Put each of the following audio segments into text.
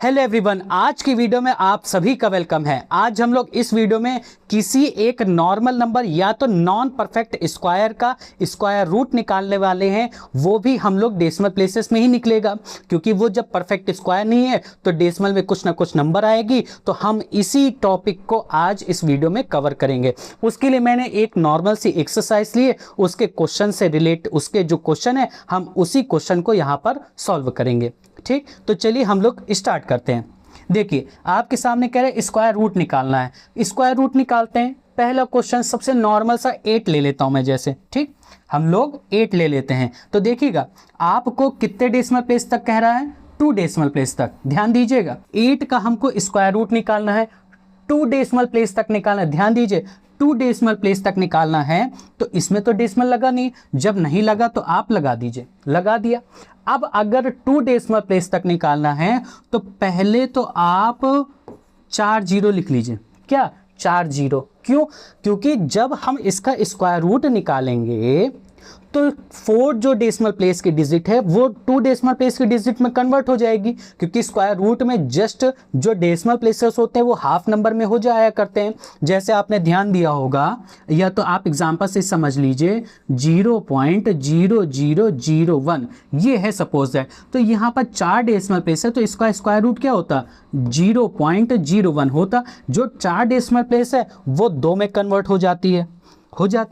Hello everyone, आज की video में आप सभी का वेलकम है। आज हम लोग इस वीडियो में किसी एक नॉर्मल नंबर या तो नॉन परफेक्ट स्क्वायर का स्क्वायर रूट निकालने वाले हैं। वो भी हम लोग डेसिमल प्लेसेस में ही निकलेगा, क्योंकि वो जब परफेक्ट स्क्वायर नहीं है तो डेसिमल में कुछ ना कुछ नंबर आएगी। तो हम इसी टॉपिक को आज इस वीडियो में कवर करेंगे। उसके लिए मैंने एक नॉर्मल सी एक्सरसाइज ली है, उसके क्वेश्चन से रिलेट उसके जो क्वेश्चन है हम उसी क्वेश्चन को यहाँ पर सॉल्व करेंगे। ठीक, तो चलिए हम लोग स्टार्ट करते हैं। देखिए, आपके सामने कह रहे हैं स्क्वायर रूट निकालना है। स्क्वायर रूट निकालते हैं। पहला क्वेश्चन सबसे नॉर्मल सा 8 ले लेता हूं मैं, जैसे ठीक हम लोग 8 ले लेते हैं। तो देखिएगा आपको कितने डेसिमल प्लेस तक कह रहा है, 2 डेसिमल प्लेस तक। ध्यान दीजिएगा 8 का हमको स्क्वायर रूट निकालना है, 2 डेसिमल प्लेस तक निकालना है। ध्यान दीजिए 2 डेसिमल प्लेस तक निकालना है, तो इसमें तो डेसिमल लगा नहीं। जब नहीं लगा तो आप लगा दीजिए, लगा दिया। अब अगर 2 डेसिमल प्लेस तक निकालना है तो पहले तो आप 4 जीरो लिख लीजिए। क्या 4 जीरो? क्यों? क्योंकि जब हम इसका स्क्वायर रूट निकालेंगे तो 4 जो डेसिमल प्लेस की डिजिट है वो 2 डेसिमल प्लेस की डिजिट में कन्वर्ट हो जाएगी, क्योंकि स्क्वायर रूट में जस्ट जो डेसिमल प्लेसेस होते हैं वो हाफ नंबर में हो जाया करते हैं। जैसे आपने ध्यान दिया होगा, या तो आप एग्जांपल से समझ लीजिए 0.0001 ये है सपोज दैट। तो यहाँ पर 4 डेसिमल प्लेस है तो इसका स्क्वायर रूट क्या होता, 0.01 होता। जो 4 डेसिमल प्लेस है वो 2 में कन्वर्ट हो जाती है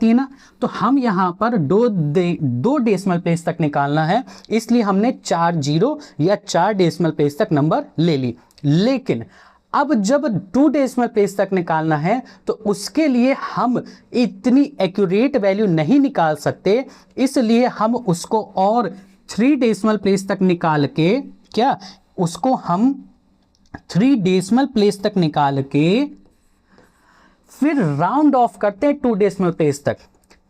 ना। तो हम यहाँ पर दो डेसिमल प्लेस तक निकालना है, इसलिए हमने 4 जीरो या 4 डेसिमल प्लेस तक नंबर ले ली। लेकिन अब जब 2 डेसिमल प्लेस तक निकालना है तो उसके लिए हम इतनी एक्यूरेट वैल्यू नहीं निकाल सकते, इसलिए हम उसको और 3 डेसिमल प्लेस तक निकाल के उसको हम 3 डेसिमल प्लेस तक निकाल के फिर राउंड ऑफ करते हैं 2 डेसिमल प्लेस तक,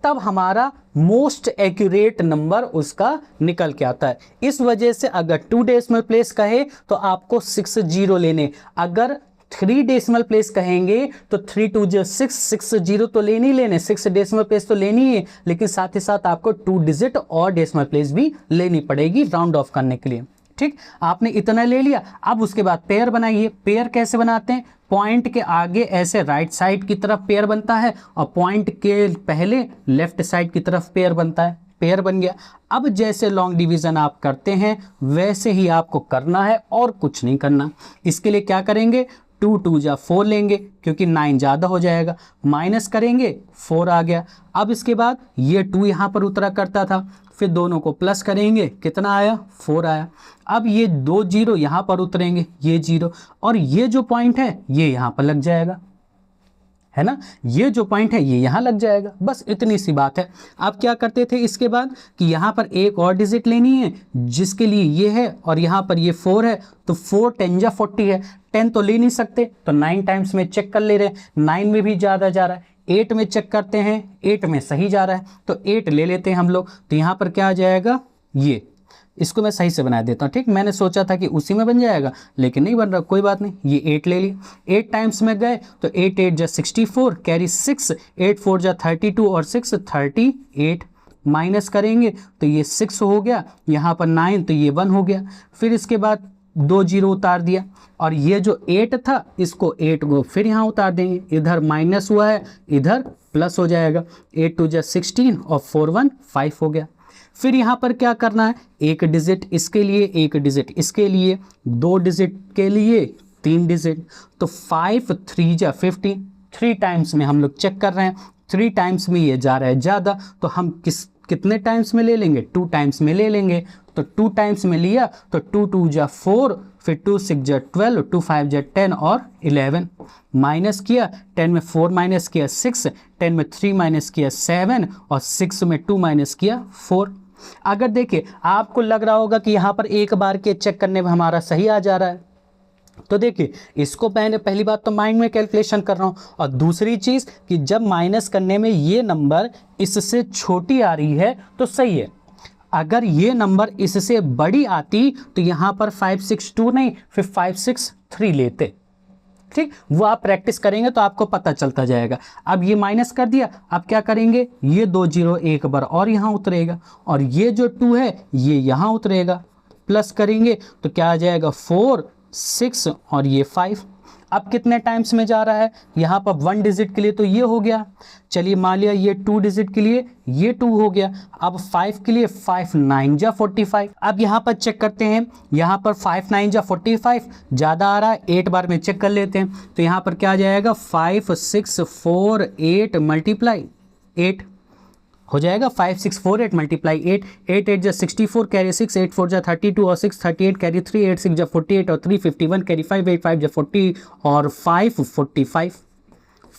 तब हमारा मोस्ट एक्यूरेट नंबर उसका निकल के आता है। इस वजह से अगर 2 डेसिमल प्लेस कहे तो आपको 6 जीरो लेने, अगर 3 डेसिमल प्लेस कहेंगे तो 3 2 जो 6 जीरो तो लेने ही लेने, 6 डेसिमल प्लेस तो लेनी है, लेकिन साथ ही साथ आपको 2 डिजिट और डेसिमल प्लेस भी लेनी पड़ेगी राउंड ऑफ करने के लिए। ठीक, आपने इतना ले लिया। अब उसके बाद पेयर बनाइए। पेयर कैसे बनाते हैं, पॉइंट के आगे ऐसे राइट साइड की तरफ पेयर बनता है और पॉइंट के पहले लेफ्ट साइड की तरफ पेयर बनता है। पेयर बन गया। अब जैसे लॉन्ग डिवीजन आप करते हैं वैसे ही आपको करना है और कुछ नहीं करना। इसके लिए क्या करेंगे, 2 2 जा 4 लेंगे, क्योंकि 9 ज़्यादा हो जाएगा, माइनस करेंगे 4 आ गया। अब इसके बाद ये 2 यहाँ पर उतरा करता था, फिर दोनों को प्लस करेंगे, कितना आया, 4 आया। अब ये 2 जीरो यहाँ पर उतरेंगे, ये जीरो, और ये जो पॉइंट है ये यहाँ पर लग जाएगा, है ना। ये जो पॉइंट है ये यहाँ लग जाएगा। बस इतनी सी बात है। आप क्या करते थे इसके बाद कि यहाँ पर एक और डिजिट लेनी है जिसके लिए ये है, और यहाँ पर ये 4 है, तो 4 10 जा 40 है। 10 तो ले नहीं सकते तो 9 टाइम्स में चेक कर ले रहे हैं, 9 में भी ज़्यादा जा रहा है। 8 में चेक करते हैं, 8 में सही जा रहा है तो 8 ले लेते हैं हम लोग। तो यहाँ पर क्या आ जाएगा, ये इसको मैं सही से बना देता हूँ। ठीक, मैंने सोचा था कि उसी में बन जाएगा लेकिन नहीं बन रहा, कोई बात नहीं। ये 8 ले लिए, 8 टाइम्स में गए तो 8 8 जा 64, कैरी 6, 8 4 जा 32 और 6 38, माइनस करेंगे तो ये 6 हो गया, यहाँ पर 9 तो ये 1 हो गया। फिर इसके बाद 2 जीरो उतार दिया, और ये जो 8 था इसको 8 को फिर यहाँ उतार देंगे, इधर माइनस हुआ है इधर प्लस हो जाएगा। 8 2 जा 16 और 4 1 5 हो गया। फिर यहाँ पर क्या करना है, एक डिजिट इसके लिए, एक डिजिट इसके लिए, 2 डिजिट के लिए 3 डिजिट, तो 5 3 जा 50। 3 टाइम्स में हम लोग चेक कर रहे हैं, 3 टाइम्स में ये जा रहा है ज़्यादा, तो हम कितने टाइम्स में ले लेंगे, 2 टाइम्स में ले लेंगे। तो 2 टाइम्स में लिया तो 2 2 जा 4, फिर 2 6 जा 12, 2 5 जा 10 और 11, माइनस किया, 10 में 4 माइनस किया 6, 10 में 3 माइनस किया 7 और 6 में 2 माइनस किया 4। अगर देखिए आपको लग रहा होगा कि यहाँ पर एक बार के चेक करने में हमारा सही आ जा रहा है, तो देखिए इसको मैंने पहली बात तो माइंड में कैलकुलेशन कर रहा हूँ, और दूसरी चीज़ कि जब माइनस करने में ये नंबर इससे छोटी आ रही है तो सही है। अगर ये नंबर इससे बड़ी आती तो यहाँ पर 562 नहीं फिर 563 लेते। ठीक, वो आप प्रैक्टिस करेंगे तो आपको पता चलता जाएगा। अब ये माइनस कर दिया, अब क्या करेंगे, ये 2 जीरो एक बार और यहाँ उतरेगा, और ये जो 2 है ये यहाँ उतरेगा, प्लस करेंगे तो क्या आ जाएगा 4 6 और ये 5। अब कितने टाइम्स में जा रहा है, यहाँ पर 1 डिजिट के लिए तो ये हो गया। चलिए मान लिया ये 2 डिजिट के लिए ये 2 हो गया। अब 5 के लिए 5 9 जा 45। अब यहाँ पर चेक करते हैं, यहाँ पर 5 9 जा 45 ज़्यादा आ रहा है, 8 बार में चेक कर लेते हैं। तो यहाँ पर क्या आ जाएगा, 5 6 4 8 मल्टीप्लाई 8 हो जाएगा। 5 6 4 8 मल्टीप्लाई 8, 8 8 जा 64 कैरी 6, 8 4 जा 32 और 6 38 कैरी 3, 8 6 जा 48 और 3 51 कैरी 5, 8 5 जा 40 और 5 45,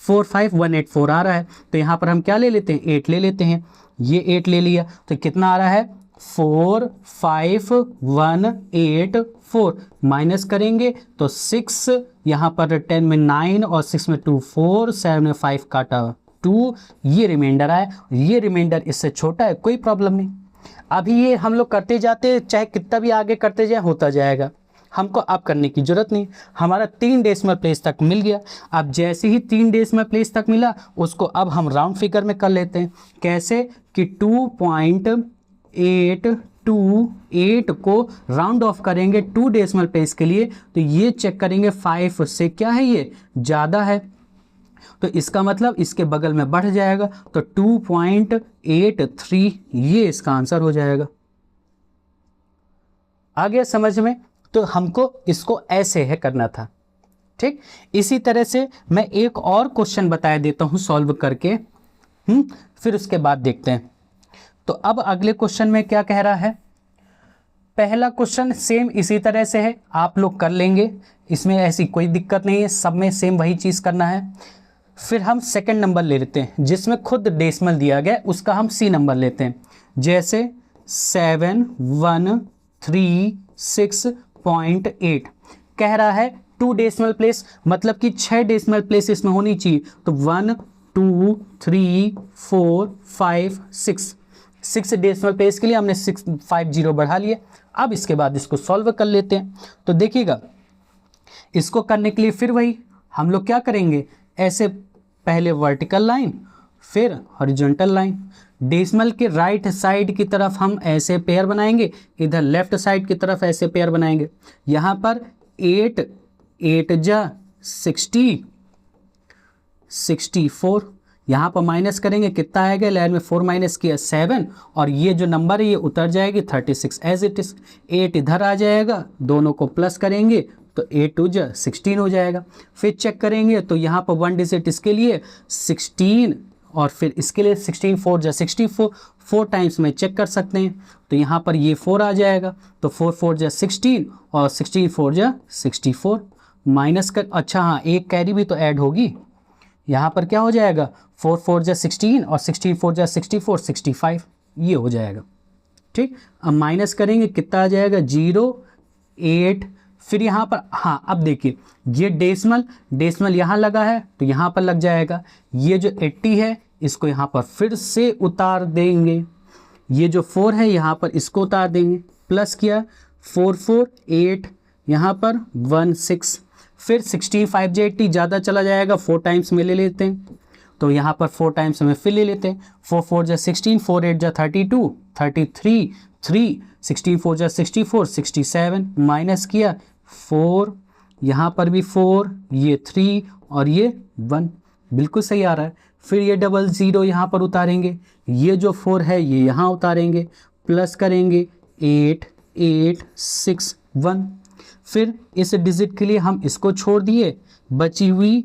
4 5 1 8 4 आ रहा है। तो यहाँ पर हम क्या ले लेते हैं, 8 ले लेते हैं। ये 8 ले लिया तो कितना आ रहा है, 4 5 1 8 4 माइनस करेंगे तो 6, यहाँ पर 10 में 9 और 6 में 2 4, 7 में 5 काटा 2, ये रिमाइंडर आया। ये रिमाइंडर इससे छोटा है, कोई प्रॉब्लम नहीं। अभी ये हम लोग करते जाते, चाहे कितना भी आगे करते जाए होता जाएगा, हमको अब करने की ज़रूरत नहीं। हमारा 3 डेसिमल प्लेस तक मिल गया। अब जैसे ही 3 डेसिमल प्लेस तक मिला उसको अब हम राउंड फिगर में कर लेते हैं। कैसे कि 2.828 को राउंड ऑफ करेंगे 2 डेसिमल प्लेस के लिए, तो ये चेक करेंगे 5 से क्या है, ये ज़्यादा है, तो इसका मतलब इसके बगल में बढ़ जाएगा, तो 2.83 ये इसका आंसर हो जाएगा। आ गया समझ में? तो हमको इसको ऐसे है करना था, ठीक। इसी तरह से मैं एक और क्वेश्चन बता देता हूं सॉल्व करके, फिर उसके बाद देखते हैं। तो अब अगले क्वेश्चन में क्या कह रहा है, पहला क्वेश्चन सेम इसी तरह से है, आप लोग कर लेंगे, इसमें ऐसी कोई दिक्कत नहीं है, सब में सेम वही चीज़ करना है। फिर हम सेकंड नंबर ले लेते हैं जिसमें खुद डेसिमल दिया गया, उसका हम सी नंबर लेते हैं। जैसे 713.6.8 कह रहा है 2 डेसिमल प्लेस, मतलब कि 6 डेसिमल प्लेस इसमें होनी चाहिए। तो 1 2 3 4 5 6 डेसिमल प्लेस के लिए हमने 650 बढ़ा लिए। अब इसके बाद इसको सॉल्व कर लेते हैं। तो देखिएगा, इसको करने के लिए फिर वही हम लोग क्या करेंगे, ऐसे पहले वर्टिकल लाइन फिर हॉरिजॉन्टल लाइन, डेसिमल के राइट साइड की तरफ हम ऐसे पेयर बनाएंगे, इधर लेफ्ट साइड की तरफ ऐसे पेयर बनाएंगे। यहाँ पर 8 8 जा 60 64, यहाँ पर माइनस करेंगे कितना आएगा, लाइन में 4 माइनस किया 7, और ये जो नंबर है ये उतर जाएगी 36 एज इट इज। 8 इधर आ जाएगा, दोनों को प्लस करेंगे तो 8 2 जा 16 हो जाएगा। फिर चेक करेंगे तो यहाँ पर 1 डिजिट इसके लिए 16 और फिर इसके लिए 16 4 जा 64, 4 टाइम्स में चेक कर सकते हैं। तो यहाँ पर ये 4 आ जाएगा, तो 4 4 जा 16 और 16 4 जा 64 माइनस कर, अच्छा हाँ एक कैरी भी तो ऐड होगी, यहाँ पर क्या हो जाएगा 4 4 जा 16 और 16 4 जा 64 65 ये हो जाएगा, ठीक। अब माइनस करेंगे कितना आ जाएगा 0 8, फिर यहाँ पर हाँ अब देखिए ये डेसिमल यहाँ लगा है तो यहाँ पर लग जाएगा। ये जो 80 है इसको यहाँ पर फिर से उतार देंगे, ये जो 4 है यहाँ पर इसको उतार देंगे, प्लस किया 4 4 8 यहाँ पर 1 6, फिर 16 5 जा 80 ज़्यादा चला जाएगा, 4 टाइम्स में ले लेते हैं, तो यहाँ पर 4 टाइम्स में फिर ले लेते हैं। 4 4 जा 16, 4 8 जा 32 33 3, 16 4 जा 64 67 माइनस किया 4, यहाँ पर भी 4, ये 3 और ये 1, बिल्कुल सही आ रहा है। फिर ये 00 यहाँ पर उतारेंगे, ये जो 4 है ये यहाँ उतारेंगे, प्लस करेंगे 8 8 6 1, फिर इस डिजिट के लिए हम इसको छोड़ दिए, बची हुई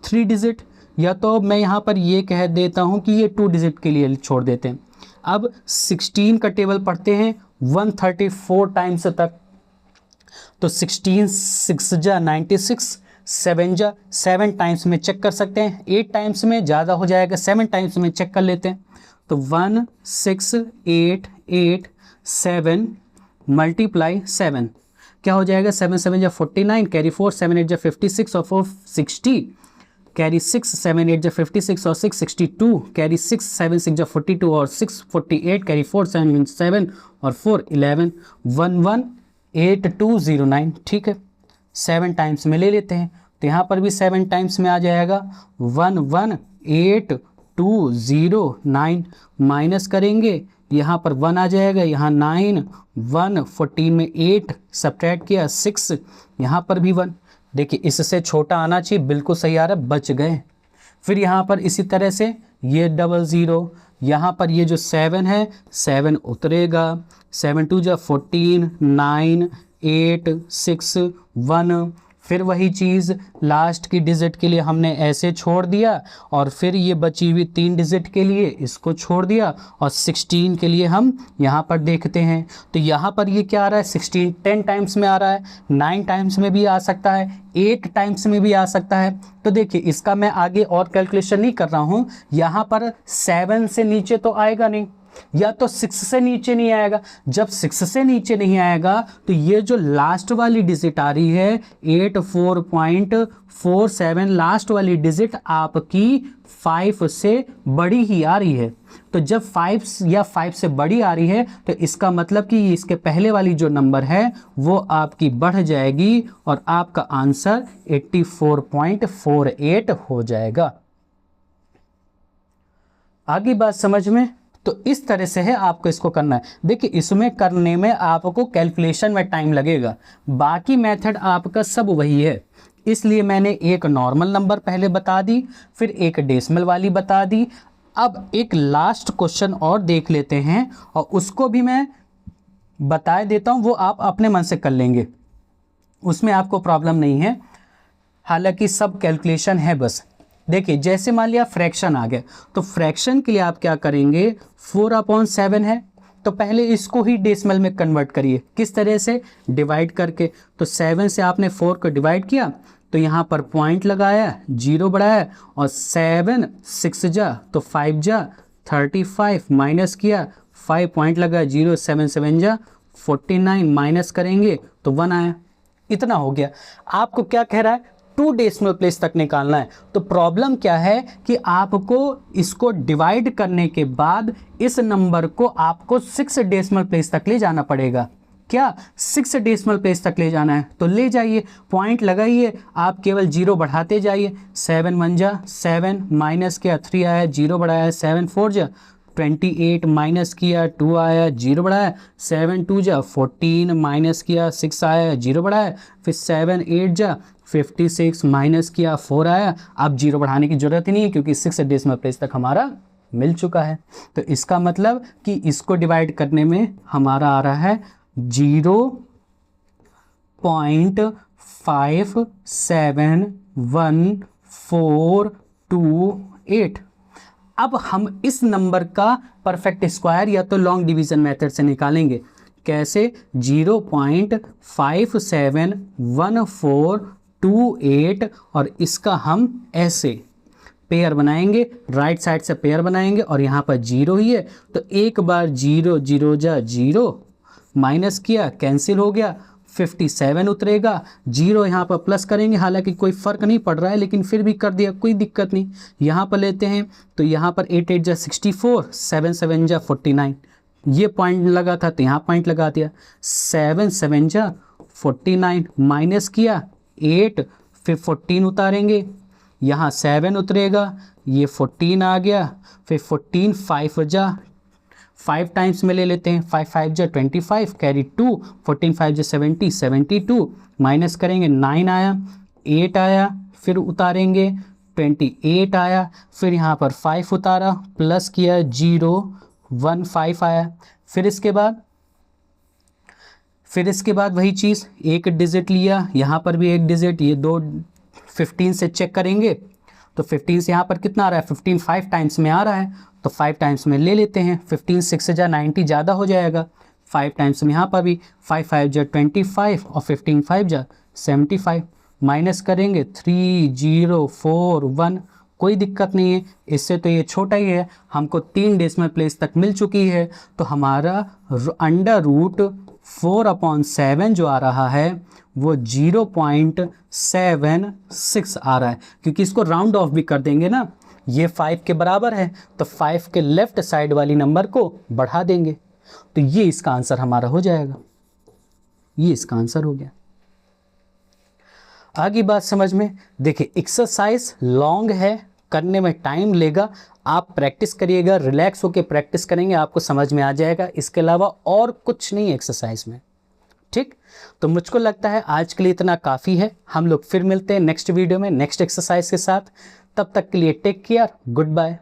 3 डिजिट, या तो मैं यहाँ पर ये कह देता हूँ कि ये 2 डिजिट के लिए छोड़ देते हैं। अब 16 का टेबल पढ़ते हैं 134 टाइम्स तक, तो 16 6 जा 96, 7 जा 7 टाइम्स में चेक कर सकते हैं, 8 टाइम्स में ज़्यादा हो जाएगा, 7 टाइम्स में चेक कर लेते हैं। तो 1 6 8 8 7 मल्टीप्लाई 7 क्या हो जाएगा, 7 7 जा 49 कैरी 4, 7 8 जा 56 और 4 60 कैरी 6, 7 8 जा 56 और 6 62 कैरी 6, 7 6 जा 42 और 6 48 कैरी 4 7 7 और 4 11 1 1 8 2 0 9, ठीक है। 7 टाइम्स में ले लेते हैं, तो यहाँ पर भी 7 टाइम्स में आ जाएगा 1 1 8 2 0 9 माइनस करेंगे, यहाँ पर 1 आ जाएगा, यहाँ 9 1 14 में 8 सब्ट्रैक्ट किया 6, यहाँ पर भी 1। देखिए इससे छोटा आना चाहिए, बिल्कुल सही आ रहा है, बच गए। फिर यहाँ पर इसी तरह से ये 00, यहाँ पर ये जो 7 है 7 उतरेगा, 7 2 जा 14 9 8 6 1। फिर वही चीज़ लास्ट की डिजिट के लिए हमने ऐसे छोड़ दिया, और फिर ये बची हुई 3 डिजिट के लिए इसको छोड़ दिया, और 16 के लिए हम यहाँ पर देखते हैं। तो यहाँ पर ये क्या आ रहा है, 16 10 टाइम्स में आ रहा है, 9 टाइम्स में भी आ सकता है, 8 टाइम्स में भी आ सकता है। तो देखिए इसका मैं आगे और कैलकुलेशन नहीं कर रहा हूँ, यहाँ पर 7 से नीचे तो आएगा नहीं, या तो 6 से नीचे नहीं आएगा। जब 6 से नीचे नहीं आएगा तो ये जो लास्ट वाली डिजिट आ रही है 84.47, लास्ट वाली डिजिट आपकी 5 से बड़ी ही आ रही है। तो जब 5 या 5 से बड़ी आ रही है तो इसका मतलब कि इसके पहले वाली जो नंबर है वो आपकी बढ़ जाएगी, और आपका आंसर 84.48 हो जाएगा। आगे बात समझ में? तो इस तरह से है आपको इसको करना है। देखिए इसमें करने में आपको कैलकुलेशन में टाइम लगेगा, बाकी मेथड आपका सब वही है। इसलिए मैंने एक नॉर्मल नंबर पहले बता दी, फिर एक डेसिमल वाली बता दी। अब एक लास्ट क्वेश्चन और देख लेते हैं, और उसको भी मैं बता देता हूँ, वो आप अपने मन से कर लेंगे, उसमें आपको प्रॉब्लम नहीं है। हालांकि सब कैलकुलेशन है बस। देखिए जैसे मान लिया फ्रैक्शन आ गया, तो फ्रैक्शन के लिए आप क्या करेंगे, 4/7 है तो पहले इसको ही डेसिमल में कन्वर्ट करिए। किस तरह से? डिवाइड करके। तो 7 से आपने 4 को डिवाइड किया, तो यहाँ पर पॉइंट लगाया, 0 बढ़ाया, और 7 6 जा तो 5 जा 35, माइनस किया 5 पॉइंट लगा, 0 7 7 जा 49, माइनस करेंगे तो 1 आया। इतना हो गया। आपको क्या कह रहा है, 2 डेसिमल प्लेस तक निकालना है। तो प्रॉब्लम क्या है कि आपको इसको डिवाइड करने के बाद इस नंबर को आपको 6 डेसिमल प्लेस तक ले जाना पड़ेगा। क्या 6 डेसिमल प्लेस तक ले जाना है? तो ले जाइए, पॉइंट लगाइए, आप केवल 0 बढ़ाते जाइए। 7 1 जा 7, माइनस किया 3 आया, 0 बढ़ाया, 7 4 जा 28, माइनस किया 2 आया, 0 बढ़ाया, 7 2 जा 14, माइनस किया 6 आया, 0 बढ़ाया, फिर 7 8 जा 56, माइनस किया 4 आया। अब 0 बढ़ाने की जरूरत ही नहीं है क्योंकि 6 डेसिमल प्लेस तक हमारा मिल चुका है। तो इसका मतलब कि इसको डिवाइड करने में हमारा आ रहा है 0.571428। अब हम इस नंबर का परफेक्ट स्क्वायर या तो लॉन्ग डिवीजन मेथड से निकालेंगे। कैसे? 0.571428, और इसका हम ऐसे पेयर बनाएंगे, राइट साइड से पेयर बनाएंगे, और यहाँ पर 0 ही है तो एक बार 0 0 जा 0, माइनस किया कैंसिल हो गया, 57 उतरेगा, 0 यहाँ पर प्लस करेंगे, हालांकि कोई फ़र्क नहीं पड़ रहा है लेकिन फिर भी कर दिया, कोई दिक्कत नहीं। यहाँ पर लेते हैं तो यहाँ पर 8 8 जा 64, 7 7 जा 49, ये पॉइंट लगा था तो यहाँ पॉइंट लगा दिया, 7 7 जा 49, माइनस किया 8, फिर 14 उतारेंगे, यहाँ 7 उतरेगा, ये 14 आ गया, फिर 14 5 जा 5 टाइम्स में ले लेते हैं, 5 5 जा 25, कैरी 2, 14 5 जा 70 72, माइनस करेंगे 9 आया, 8 आया, फिर उतारेंगे 28 आया, फिर यहाँ पर 5 उतारा, प्लस किया 0 1 5 आया। फिर इसके बाद वही चीज़, एक डिजिट लिया, यहाँ पर भी एक डिजिट, ये 2 15 से चेक करेंगे तो 15 से यहाँ पर कितना आ रहा है, 15 5 टाइम्स में आ रहा है तो 5 टाइम्स में ले लेते हैं। 15 6 जा 90 ज़्यादा हो जाएगा, 5 टाइम्स में यहाँ पर भी 5 5 जा 25, और 15 5 जा 75, माइनस करेंगे 3 0 4 1, कोई दिक्कत नहीं है, इससे तो ये छोटा ही है, हमको 3 डेसिमल प्लेस तक मिल चुकी है। तो हमारा √4/7 जो आ रहा है वो 0.76 आ रहा है, क्योंकि इसको राउंड ऑफ भी कर देंगे ना, ये 5 के बराबर है तो 5 के लेफ्ट साइड वाली नंबर को बढ़ा देंगे, तो ये इसका आंसर हमारा हो जाएगा। ये इसका आंसर हो गया। आगे बात समझ में? देखिए एक्सरसाइज लॉन्ग है करने में टाइम लेगा, आप प्रैक्टिस करिएगा, रिलैक्स होकर प्रैक्टिस करेंगे, आपको समझ में आ जाएगा। इसके अलावा और कुछ नहीं है एक्सरसाइज में, ठीक। तो मुझको लगता है आज के लिए इतना काफ़ी है। हम लोग फिर मिलते हैं नेक्स्ट वीडियो में नेक्स्ट एक्सरसाइज के साथ। तब तक के लिए टेक केयर, गुड बाय।